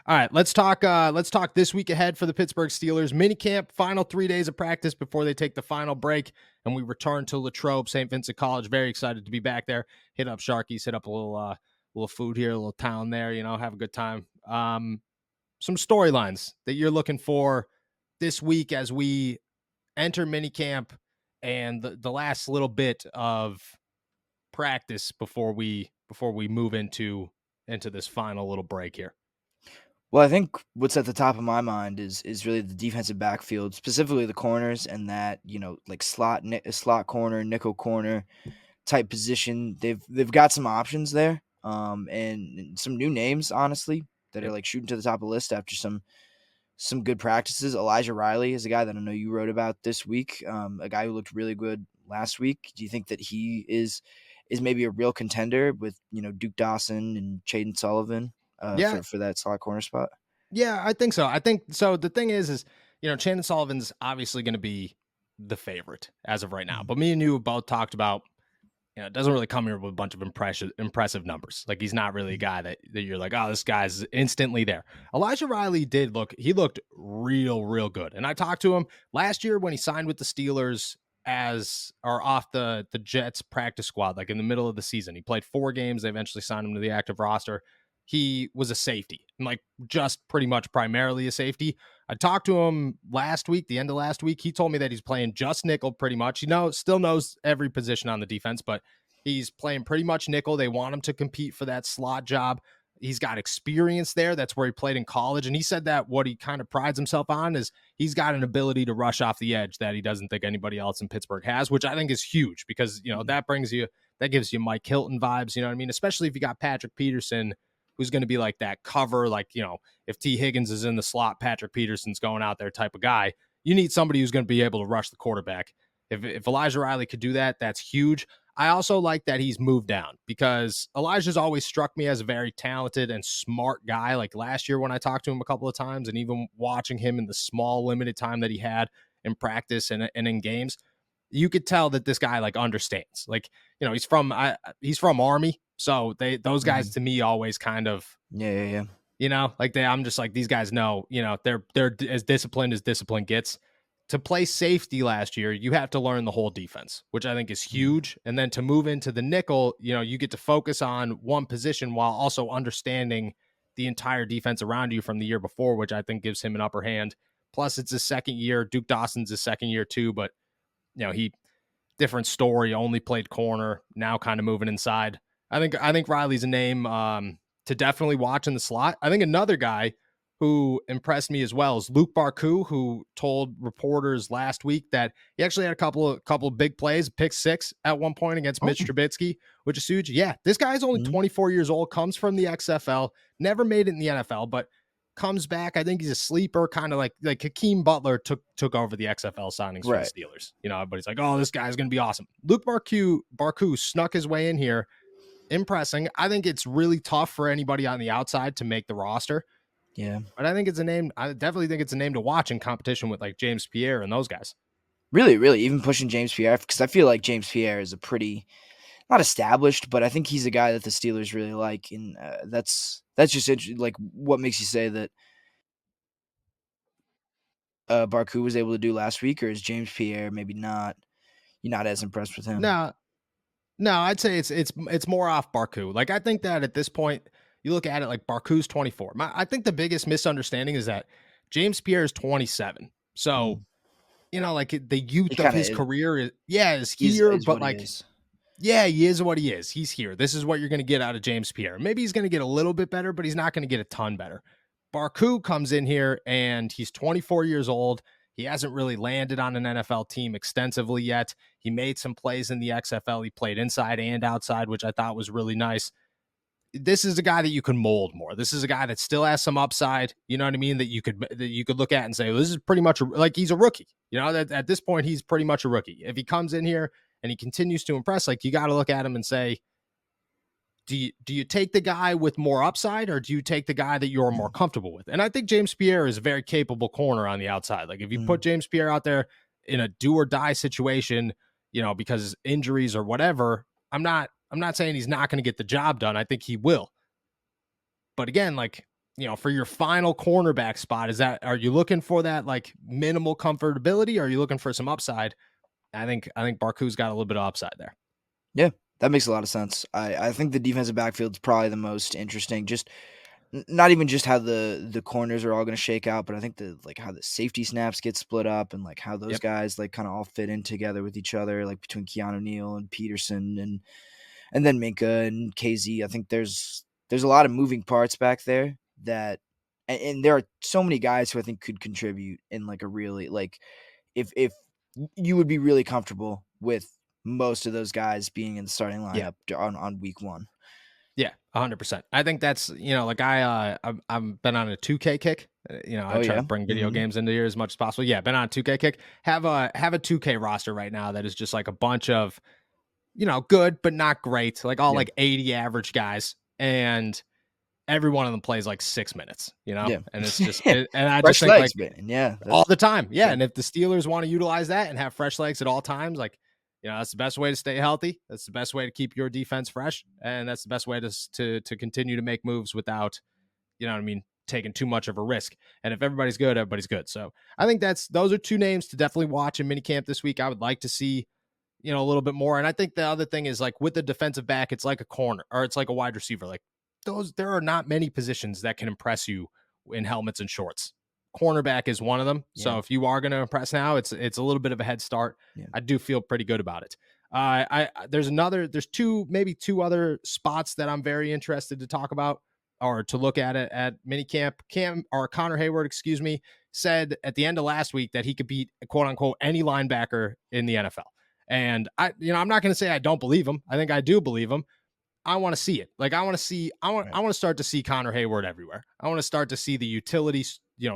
All right, let's talk. Let's talk this week ahead for the Pittsburgh Steelers. Minicamp, final 3 days of practice before they take the final break, and we return to Latrobe, St. Vincent College. Very excited to be back there. Hit up Sharkies, hit up a little food here, a little town there. Have a good time. Some storylines that you're looking for this week as we enter minicamp and the last little bit of practice before we move into this final little break here. Well, I think what's at the top of my mind is really the defensive backfield, specifically the corners and that, like slot corner, nickel corner type position. They've got some options there, and some new names, honestly, that are Yep. like shooting to the top of the list after some good practices. Elijah Riley is a guy that I know you wrote about this week, a guy who looked really good last week. Do you think that he is maybe a real contender with Duke Dawson and Chaden Sullivan Yeah, for that slot corner spot? Yeah, I think so. I think so. The thing is, Chandon Sullivan's obviously going to be the favorite as of right now. Mhm. But me and you both talked about, it doesn't really come here with a bunch of impressive numbers. Like he's not really a guy that you're like, oh, this guy's instantly there. Elijah Riley he looked real good. And I talked to him last year when he signed with the Steelers or off the Jets practice squad, like in the middle of the season. He played 4 games. They eventually signed him to the active roster. He was a safety, and like just pretty much primarily a safety. I talked to him last week, the end of last week. He told me that he's playing just nickel pretty much. Still knows every position on the defense, but he's playing pretty much nickel. They want him to compete for that slot job. He's got experience there. That's where he played in college. And he said that what he kind of prides himself on is he's got an ability to rush off the edge that he doesn't think anybody else in Pittsburgh has, which I think is huge because, that gives you Mike Hilton vibes, you know what I mean? Especially if you got Patrick Peterson, who's going to be like that cover, like, if T. Higgins is in the slot, Patrick Peterson's going out there type of guy. You need somebody who's going to be able to rush the quarterback. If Elijah Riley could do that, that's huge. I also like that he's moved down because Elijah's always struck me as a very talented and smart guy. Like last year when I talked to him a couple of times and even watching him in the small limited time that he had in practice and in games, you could tell that this guy like understands. Like, he's from Army. So those guys Mhm. to me always kind of, Yeah. I'm just like, these guys know, they're as discipline gets. To play safety last year, you have to learn the whole defense, which I think is Mhm. huge. And then to move into the nickel, you get to focus on one position while also understanding the entire defense around you from the year before, which I think gives him an upper hand. Plus, it's his second year. Duke Dawson's his second year too, but he different story, only played corner, now kind of moving inside. I think Riley's a name to definitely watch in the slot. I think another guy who impressed me as well is Luke Barku, who told reporters last week that he actually had a couple of big plays, pick 6 at one point against Oh. Mitch Trubisky, which is huge. Yeah, this guy's only Mhm. 24 years old, comes from the XFL, never made it in the NFL, but comes back. I think he's a sleeper, kind of like Hakeem Butler took over the XFL signings for the Right. Steelers. Everybody's like, oh, this guy's gonna be awesome. Luke Barku snuck his way in here, impressing. I think it's really tough for anybody on the outside to make the roster, Yeah. but I think it's a name. I definitely think it's a name to watch in competition with like James Pierre and those guys. Really, even pushing James Pierre because I feel like James Pierre is a pretty not established, but I think he's a guy that the Steelers really like, and that's just like what makes you say that Barku was able to do last week, or is James Pierre maybe not? You're not as impressed with him. No, no, I'd say it's more off Barku. Like I think that at this point, you look at it like Barku's 24. I think the biggest misunderstanding is that James Pierre is 27. So Mm. like the He youth of kind of his career is is here, is but what he like, is. yeah, he is what he is. He's here. This is what you're going to get out of James Pierre. Maybe he's going to get a little bit better, but he's not going to get a ton better. Barku comes in here and he's 24 years old. He hasn't really landed on an NFL team extensively yet. He made some plays in the XFL. He played inside and outside, which I thought was really nice. This is a guy that you can mold more. This is a guy that still has some upside. You know what I mean? That you could look at and say, well, this is pretty much like he's a rookie. That at this point he's pretty much a rookie. If he comes in here and he continues to impress, like you got to look at him and say, do you take the guy with more upside or do you take the guy that you're more Mm. comfortable with? And I think James Pierre is a very capable corner on the outside. Like if you put Mm. James Pierre out there in a do or die situation, because injuries or whatever, I'm not saying he's not going to get the job done. I think he will. But again, like for your final cornerback spot, are you looking for that like minimal comfortability? Or are you looking for some upside? I think Barku's got a little bit of upside there. Yeah, that makes a lot of sense. I think the defensive backfield's probably the most interesting. Just not even just how the corners are all going to shake out, but I think how the safety snaps get split up and like how those Yep. guys like kind of all fit in together with each other, like between Keanu Neal and Peterson and then Minka and KZ. I think there's a lot of moving parts back there that and there are so many guys who I think could contribute in like a really like if you would be really comfortable with most of those guys being in the starting Yeah. lineup on week 1. Yeah, 100%. I think that's, like I've been on a 2K kick. I Oh try yeah. to bring video Mhm. games into here as much as possible. Yeah, been on a 2K kick. Have a 2K roster right now that is just like a bunch of, good but not great, like all Yeah. like 80 average guys, and every one of them plays like 6 minutes, Yeah. and it's just and I just Fresh think like legs, man. Yeah, all that's the time. Yeah, yeah. and if the Steelers want to utilize that and have fresh legs at all times, like, that's the best way to stay healthy. That's the best way to keep your defense fresh, and that's the best way to continue to make moves without, taking too much of a risk. And if everybody's good. So I think those are two names to definitely watch in minicamp this week. I would like to see, a little bit more. And I think the other thing is like with the defensive back, it's like a corner or it's like a wide receiver. Like there are not many positions that can impress you in helmets and shorts. Cornerback is one of them. Yeah. So if you are going to impress now, it's a little bit of a head start. Yeah. I do feel pretty good about it. There's two other spots that I'm very interested to talk about or to look at it at minicamp. Connor Hayward, excuse me, said at the end of last week that he could beat quote unquote any linebacker in the NFL. And I'm not going to say I don't believe him. I think I do believe him. I want to see it. Like I want Right. to start to see Connor Hayward everywhere. I want to start to see the utility,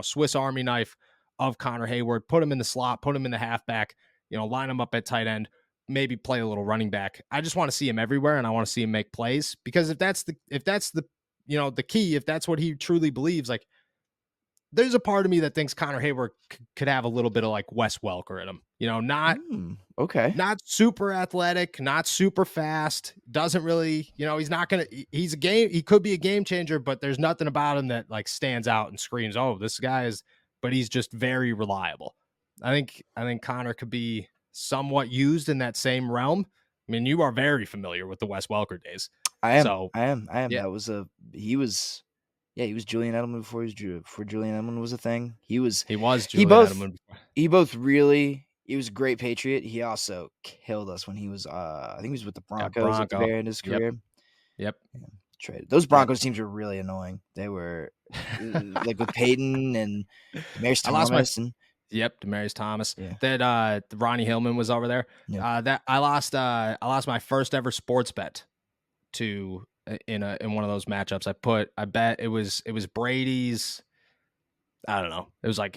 Swiss Army knife of Connor Hayward, put him in the slot, put him in the halfback, line him up at tight end, maybe play a little running back. I just want to see him everywhere and I want to see him make plays because if that's the the key, if that's what he truly believes, like there's a part of me that thinks Connor Hayward could have a little bit of like Wes Welker in him, Okay. not super athletic, not super fast, doesn't really, he's not going to, he could be a game changer, but there's nothing about him that like stands out and screams, oh, this guy is, but he's just very reliable. I think Connor could be somewhat used in that same realm. I mean, you are very familiar with the Wes Welker days. I am. So, I am. I am. yeah, That was he was he was Julian Edelman before Julian Edelman was a thing. He was he was he Julian both Edelman. he both really he was a great Patriot. He also killed us when he was I think he was with the Yeah, Broncos at the Bronco. very end of his Yep. career. Yep. Yeah, traded. Those Yeah. Broncos teams were really annoying. They were like with Peyton and Demarius I lost my Thomas and Yep, Demarius Thomas. yeah. That Ronnie Hillman was over there. Yeah. That I lost my first ever sports bet to in one of those matchups. I bet it was Brady's. I don't know. It was like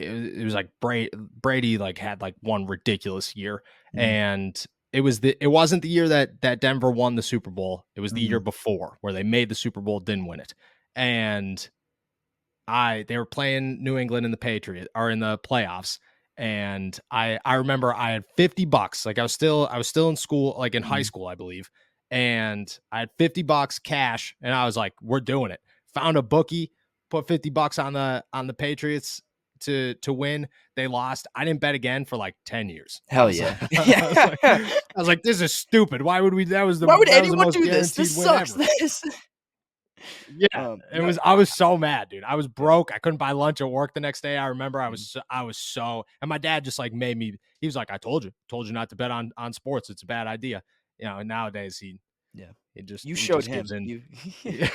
Brady like had like one ridiculous year, Mm, and it wasn't the year that Denver won the Super Bowl. It was the year mhm, before where they made the Super Bowl, didn't win it, and they were playing New England in the Patriot or in the playoffs. And I remember I had $50. Like I was still in school, like in high mhm. school, I believe. And I had $50 cash and I was like, we're doing it. Found a bookie, put $50 on the Patriots to win. They lost. I didn't bet again for like 10 years. I Hell was yeah. like, I was like, Yeah. I was like, this is stupid. Why would we Why would that was the anyone most do this? This guaranteed win sucks. ever. This Yeah, no. I was so mad, dude. I was broke. I couldn't buy lunch at work the next day. I remember Mm, I was so, and my dad just like made me. He was like, "I told you not to bet on sports. It's a bad idea." And nowadays yeah. he just You he showed just gives him. in. You Yeah.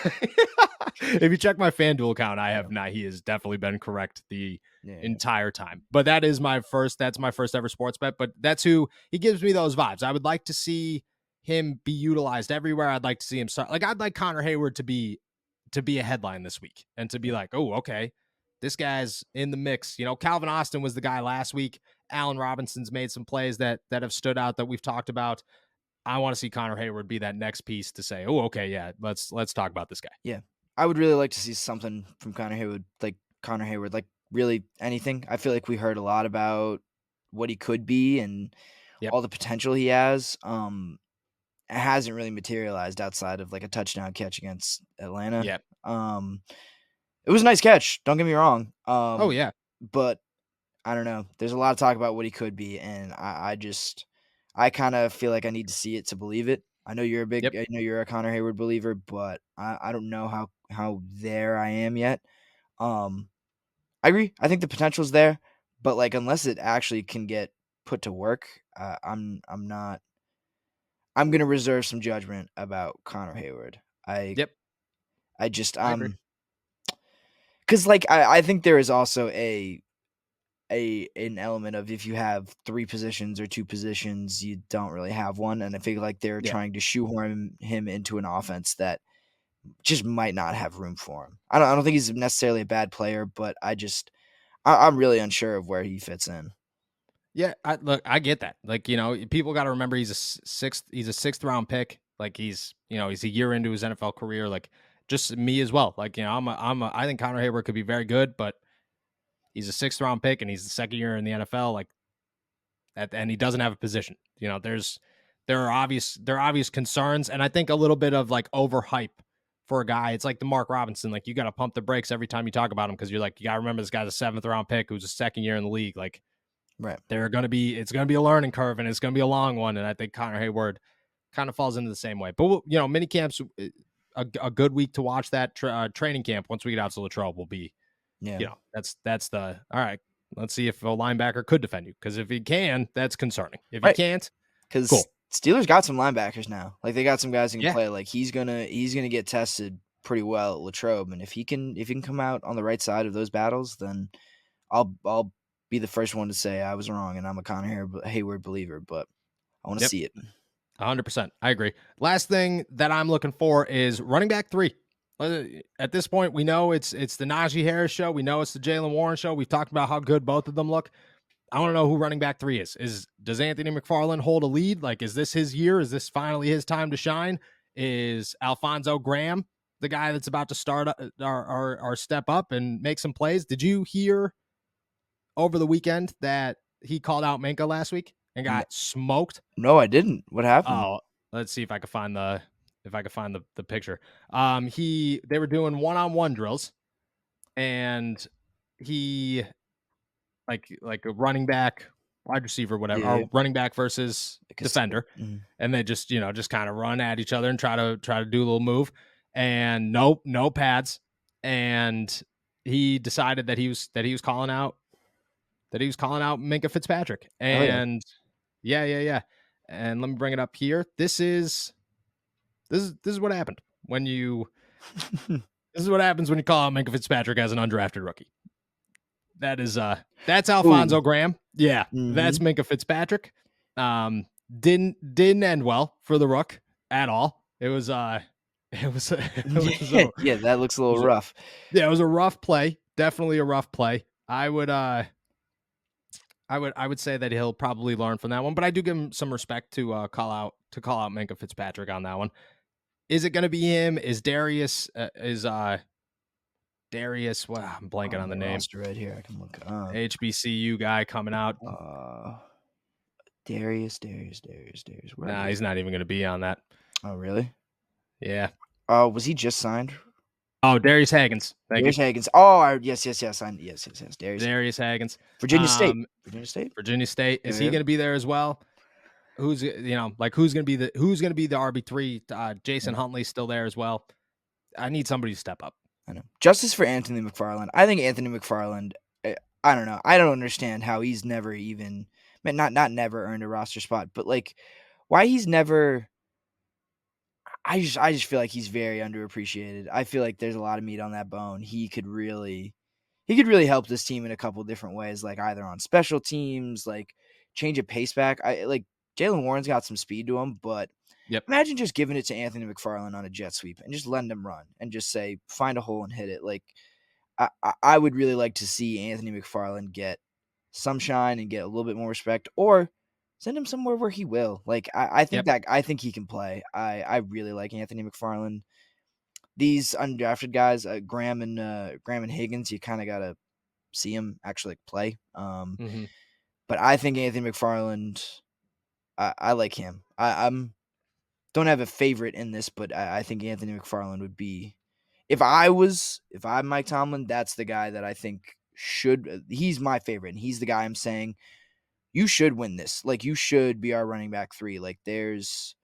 If you check my FanDuel account, I yeah. have not. He has definitely been correct the Yeah. entire time. But that's my first ever sports bet. But that's who he gives me those vibes. I would like to see him be utilized everywhere. I'd like to see him start. Like I'd like Connor Hayward to be a headline this week and to be Yeah. like, oh, okay, this guy's in the mix. Calvin Austin was the guy last week. Allen Robinson's made some plays that have stood out that we've talked about. I want to see Connor Hayward be that next piece to say, oh, okay, yeah, let's talk about this guy. Yeah. I would really like to see something from Connor Hayward, like really anything. I feel like we heard a lot about what he could be and Yep. all the potential he has. It hasn't really materialized outside of like a touchdown catch against Atlanta. Yep. Um, It was a nice catch. Don't get me wrong. Oh yeah, But I don't know. There's a lot of talk about what he could be, and I kind of feel like I need to see it to believe it. yep, I know you're a Connor Hayward believer, but I don't know how there I am yet. Um, I agree. I think the potential's there, but like unless it actually can get put to work, I'm not. I'm gonna reserve some judgment about Connor Hayward. yep. I just I agree. because like I think there is also an element of if you have 3 positions or 2 positions, you don't really have one, and I feel like they're Yeah, trying to shoehorn him into an offense that just might not have room for him. I don't think he's necessarily a bad player, but I'm really unsure of where he fits in. yeah. Look, I get that. Like people got to remember he's a sixth. He's a sixth round pick. Like he's a year into his NFL career. Like just me as well. Like I think Connor Hayward could be very good, but he's a sixth round pick and he's the second year in the NFL. Like and he doesn't have a position. There are obvious concerns, and I think a little bit of like overhype for a guy. It's like the Mark Robinson. Like you got to pump the brakes every time you talk about him because you're like you got to remember this guy's a seventh round pick who's a second year in the league. Like Right. it's gonna be a learning curve and it's gonna be a long one. And I think Connor Hayward kind of falls into the same way. But mini camps, a good week to watch that training camp once we get out to Latrobe will be Yeah. that's the all right. Let's see if a linebacker could defend you because if he can, that's concerning. If he Right. can't, Because cool. Steelers got some linebackers now. Like they got some guys who can Yeah, play. Like he's gonna get tested pretty well at Latrobe, and if he can come out on the right side of those battles, then I'll be the first one to say I was wrong, and I'm a Hayward believer. But I want to yep, see it. 100%. I agree. Last thing that I'm looking for is running back 3. At this point, we know it's the Najee Harris show. We know it's the Jalen Warren show. We've talked about how good both of them look. I want to know who running back 3 is. Does Anthony McFarland hold a lead? Like, is this his year? Is this finally his time to shine? Is Alfonso Graham the guy that's about to start or step up and make some plays? Did you hear over the weekend that he called out Minka last week and No, got smoked? no, I didn't. What happened? Oh, let's see if I can find the picture. They were doing one-on-one drills and he like a running back, wide receiver, whatever, Yeah, or running back versus like defender, mhm. and they just kind of run at each other and try to do a little move, and no pads, and he decided that he was calling out Minka Fitzpatrick, Oh yeah. and yeah, and let me bring it up here. This is what happened when you this is what happens when you call out Minka Fitzpatrick as an undrafted rookie. That's Ooh. Alfonso Graham. Yeah, that's Mhm. Minka Fitzpatrick. Didn't end well for the Rook at all. It was it was Yeah, yeah, that looks a little rough. yeah, it was a rough play. Definitely a rough play. I would say that he'll probably learn from that one, but I do give him some respect to call out Minka Fitzpatrick on that one. Is it going to be him? Is Darius? Well, I'm blanking On on the the name. roster right here, I can look up. HBCU guy coming out. Uh, Darius. Where Nah, is he's not even going to be on that. Oh, really? Yeah. Was he just signed? Oh, Darius Haggins. Thank you. Darius Haggins. Oh, yes. Yes. Darius Darius Haggins. Virginia State. Virginia State? Virginia State. Is Yeah, he yeah. going to be there as well? Who's going to be the RB3? Jason Yeah, Huntley's still there as well. I need somebody to step up. I know. Justice for Anthony McFarland. I think Anthony McFarland, I don't know. I don't understand how he's never even, not never earned a roster spot, but like why he's never. I just feel like he's very underappreciated. I feel like there's a lot of meat on that bone. He could really help this team in a couple different ways, like either on special teams, like change a pace back. I like Jalen Warren's got some speed to him, but Yep. imagine just giving it to Anthony McFarland on a jet sweep and just letting him run and just say find a hole and hit it. Like I would really like to see Anthony McFarland get some shine and get a little bit more respect, or send him somewhere where he will. Like Yep. I think he can play. I really like Anthony McFarland. These undrafted guys, Graham and Higgins, you kind of gotta see him actually play. Mm-hmm. But I think Anthony McFarland, I like him. I'm don't have a favorite in this, but I think Anthony McFarland would be if I'm Mike Tomlin, that's the guy that I think should. He's my favorite, and he's the guy I'm saying you should win this. Like you should be our running back 3. Like there's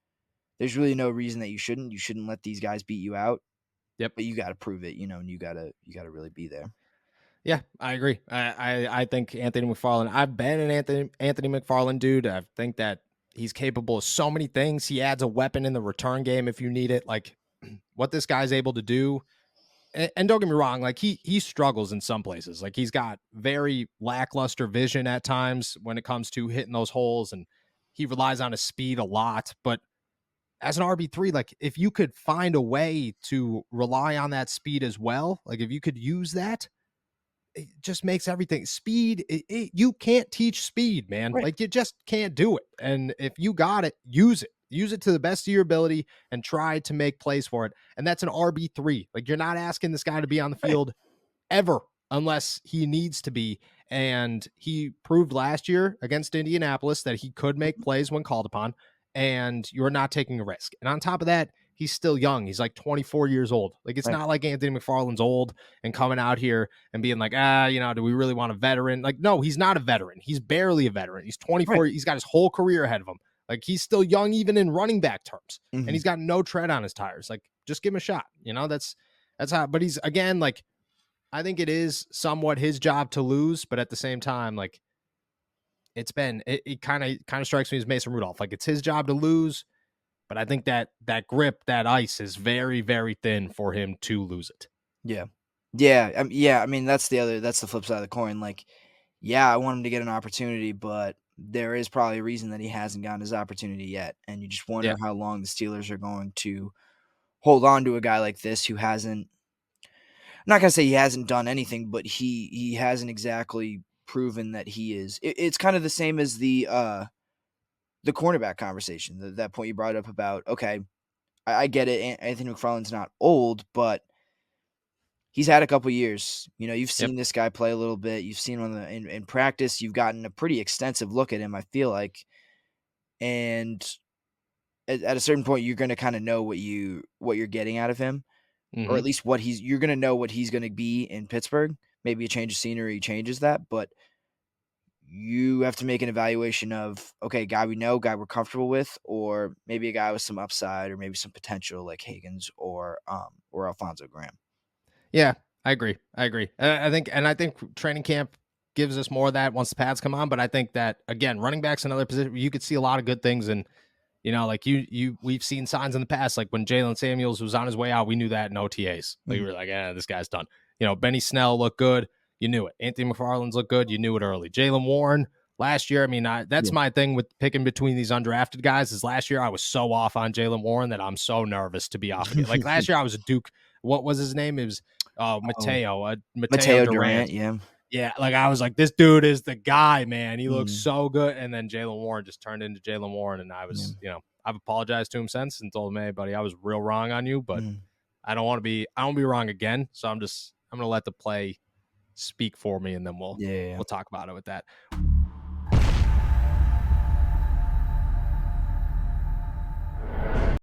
really no reason that you shouldn't. You shouldn't let these guys beat you out. Yep. But you got to prove it, and you gotta really be there. Yeah, I agree. I think Anthony McFarland. I've been an Anthony McFarland dude. I think that he's capable of so many things. He adds a weapon in the return game if you need it. Like what this guy's able to do. And don't get me wrong, like he struggles in some places. Like he's got very lackluster vision at times when it comes to hitting those holes, and he relies on his speed a lot. But as an RB3, like if you could find a way to rely on that speed as well, like if you could use that, it just makes everything speed. You can't teach speed, man. Right. Like you just can't do it. And if you got it, use it. Use it to the best of your ability and try to make plays for it. And that's an RB3. Like you're not asking this guy to be on the Right. field ever unless he needs to be. And he proved last year against Indianapolis that he could make plays when called upon, and you're not taking a risk. And on top of that, he's still young. He's like 24 years old. Like it's Right. not like Anthony McFarland's old and coming out here and being like, do we really want a veteran? Like, no, he's not a veteran. He's barely a veteran. He's 24. Right. He's got his whole career ahead of him. Like he's still young, even in running back terms, and Mhm. he's got no tread on his tires. Like just give him a shot. That's how, but he's again, like, I think it is somewhat his job to lose, but at the same time, like it kind of strikes me as Mason Rudolph. Like it's his job to lose, but I think that grip, that ice is very, very thin for him to lose it. Yeah. Yeah. Yeah. I mean, that's the flip side of the coin. Like, yeah, I want him to get an opportunity, but there is probably a reason that he hasn't gotten his opportunity yet. And you just wonder Yeah. how long the Steelers are going to hold on to a guy like this who hasn't, I'm not gonna say he hasn't done anything, but he hasn't exactly proven that he is. It's kind of the same as the cornerback conversation. That point you brought up about, okay, I get it. Anthony McFarland's not old, but he's had a couple years. You've Yep. seen this guy play a little bit. You've seen him in practice. You've gotten a pretty extensive look at him, I feel like. And at a certain point, you're going to kind of know what you're getting out of him, or Mm-hmm. at least you're going to know what he's going to be in Pittsburgh. Maybe a change of scenery changes that, but you have to make an evaluation of, okay, guy we know, guy we're comfortable with, or maybe a guy with some upside or maybe some potential like Higgins or Alfonso Graham. Yeah, I agree. I think training camp gives us more of that once the pads come on. But I think that again, running back's another position you could see a lot of good things. And like we've seen signs in the past, like when Jalen Samuels was on his way out, we knew that in OTAs. Like we Mhm. were like, this guy's done. Benny Snell looked good. You knew it. Anthony McFarland's looked good. You knew it early. Jalen Warren last year. I mean, that's Yeah. my thing with picking between these undrafted guys. Is last year I was so off on Jalen Warren that I'm so nervous to be off again. Like last year I was a Duke. What was his name? It was Oh, Mateo Mateo Durant. Durant, yeah. Yeah, like I was like, this dude is the guy, man. He looks Mhm. so good. And then Jalen Warren just turned into Jalen Warren. And I Yeah. was, I've apologized to him since and told him, hey, buddy, I was real wrong on you, but Mhm. I don't be wrong again. So I'm gonna let the play speak for me, and then Yeah, yeah, yeah. we'll talk about it with that.